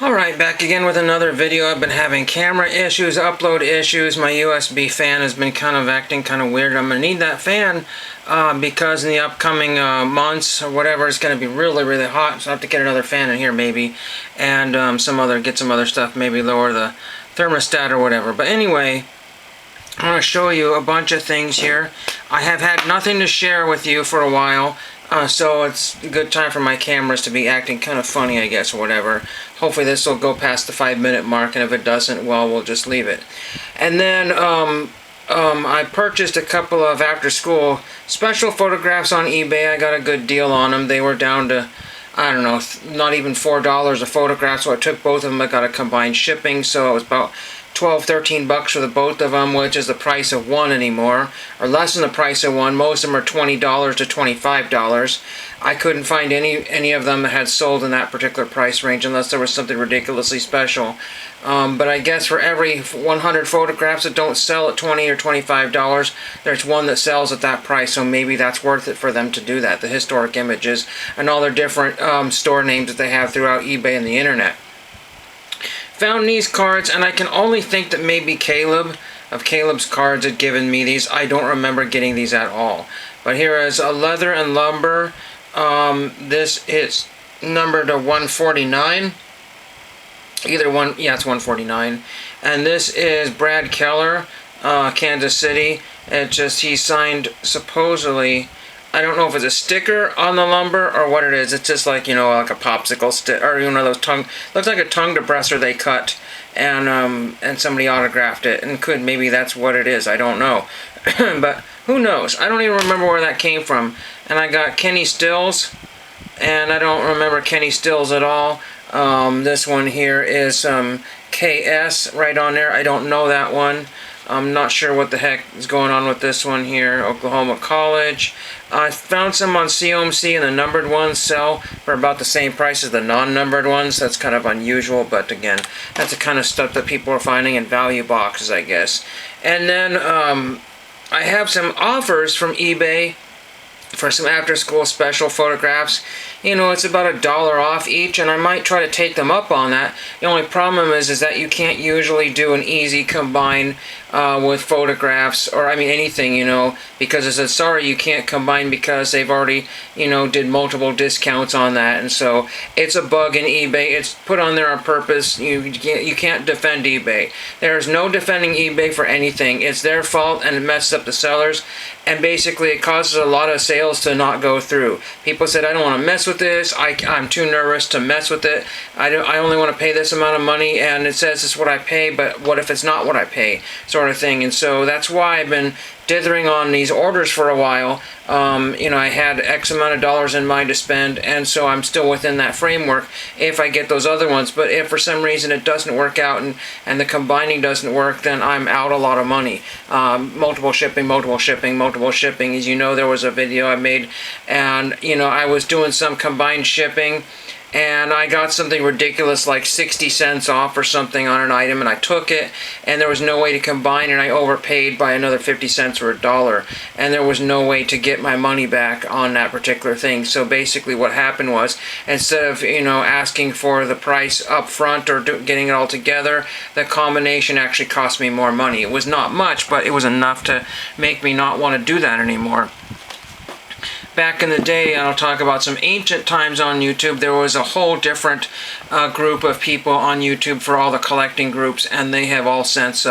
Alright, back again with another video. I've been having camera issues, upload issues. My USB fan has been kind of acting kind of weird. I'm going to need that fan because in the upcoming months or whatever, it's going to be really, really hot. So I have to get another fan in here maybe. And get some other stuff, maybe lower the thermostat or whatever. But anyway, I want to show you a bunch of things here. I have had nothing to share with you for a while. So it's a good time for my cameras to be acting kind of funny, I guess, or whatever. Hopefully this will go past the 5-minute mark, and if it doesn't, well, we'll just leave it. And then I purchased a couple of after-school special photographs on eBay. I got a good deal on them. They were down to, I don't know, not even $4 a photograph, so I took both of them. I got a combined shipping, so it was about $12-13 for the both of them, which is the price of one anymore, or less than the price of one. Most of them are $20 to $25. I couldn't find any of them that had sold in that particular price range unless there was something ridiculously special. But I guess for every 100 photographs that don't sell at $20 or $25, there's one that sells at that price, so maybe that's worth it for them to do that. The Historic Images and all their different store names that they have throughout eBay and the internet. Found these cards, and I can only think that maybe Caleb of Caleb's Cards had given me these. I don't remember getting these at all. But here is a Leather and Lumber. This is numbered to 149. Either one, yeah, it's 149. And this is Brad Keller, Kansas City. He signed supposedly, I don't know if it's a sticker on the lumber or what it is. It's just like, like a popsicle stick, or those looks like a tongue depressor they cut, and somebody autographed it, and maybe that's what it is. I don't know, but who knows? I don't even remember where that came from. And I got Kenny Stills, and I don't remember Kenny Stills at all. This one here is KS right on there. I don't know that one. I'm not sure what the heck is going on with this one here. Oklahoma College. I found some on COMC, and the numbered ones sell for about the same price as the non-numbered ones. That's kind of unusual, but again, that's the kind of stuff that people are finding in value boxes, I guess. And then I have some offers from eBay for some after-school special photographs. It's about $1 off each, and I might try to take them up on that. The only problem is that you can't usually do an easy combine with photographs, or anything, because it says, sorry, you can't combine because they've already, did multiple discounts on that, and so it's a bug in eBay. It's put on there on purpose. You can't defend eBay. There's no defending eBay for anything. It's their fault, and it messes up the sellers, and basically it causes a lot of sales to not go through. People said, I don't want to mess with this. I'm too nervous to mess with it. I only want to pay this amount of money, and it says it's what I pay, but what if it's not what I pay, sort of thing. And so that's why I've been dithering on these orders for a while. I had X amount of dollars in mind to spend, and so I'm still within that framework if I get those other ones. But if for some reason it doesn't work out and the combining doesn't work, then I'm out a lot of money. Multiple shipping. As you know, there was a video I made, and I was doing some combined shipping, and I got something ridiculous like 60 cents off or something on an item, and I took it, and there was no way to combine, and I overpaid by another 50 cents or $1, and there was no way to get my money back on that particular thing. So basically what happened was, instead of asking for the price up front or getting it all together, the combination actually cost me more money. It was not much, but it was enough to make me not want to do that anymore. Back in the day, and I'll talk about some ancient times on YouTube, there was a whole different group of people on YouTube for all the collecting groups, and they have all since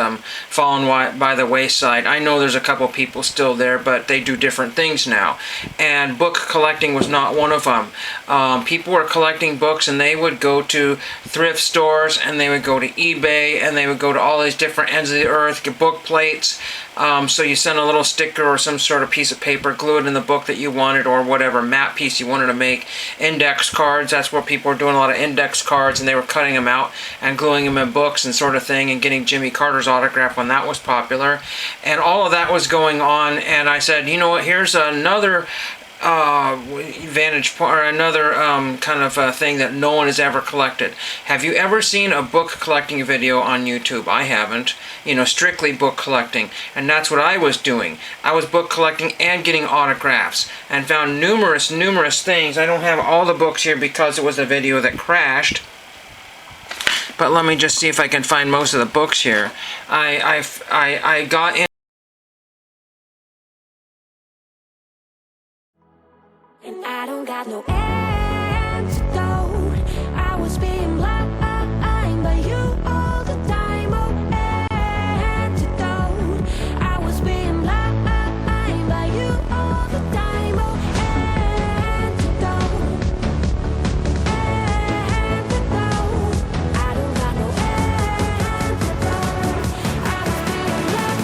fallen by the wayside. I know there's a couple people still there, but they do different things now. And book collecting was not one of them. People were collecting books, and they would go to thrift stores, and they would go to eBay, and they would go to all these different ends of the earth, get book plates. So you send a little sticker or some sort of piece of paper, glue it in the book that you wanted, or whatever map piece you wanted to make. Index cards, that's where people were doing a lot of index cards, and they were cutting them out and gluing them in books and sort of thing, and getting Jimmy Carter's autograph when that was popular. And all of that was going on, and I said, you know what, here's another vantage point, or another kind of thing that no one has ever collected. Have you ever seen a book collecting video on YouTube? I haven't. Strictly book collecting, and that's what I was doing. I was book collecting and getting autographs, and found numerous things. I don't have all the books here because it was a video that crashed. but let me just see if I can find most of the books here. I got in. And I don't got no antidote. I was being blind by you all the time. Oh, antidote. I was being blind by you all the time. Oh, antidote. Antidote. I don't got no antidote. I was being blind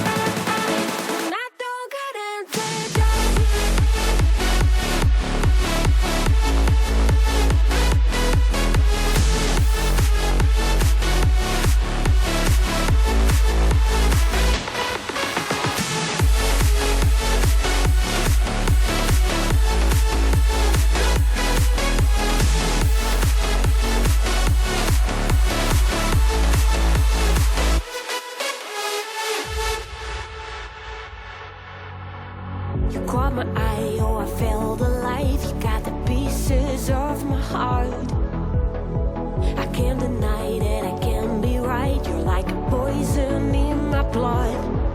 and I don't got antidote. You caught my eye, oh, I felt alive. You got the pieces of my heart. I can't deny that I can be right. You're like a poison in my blood.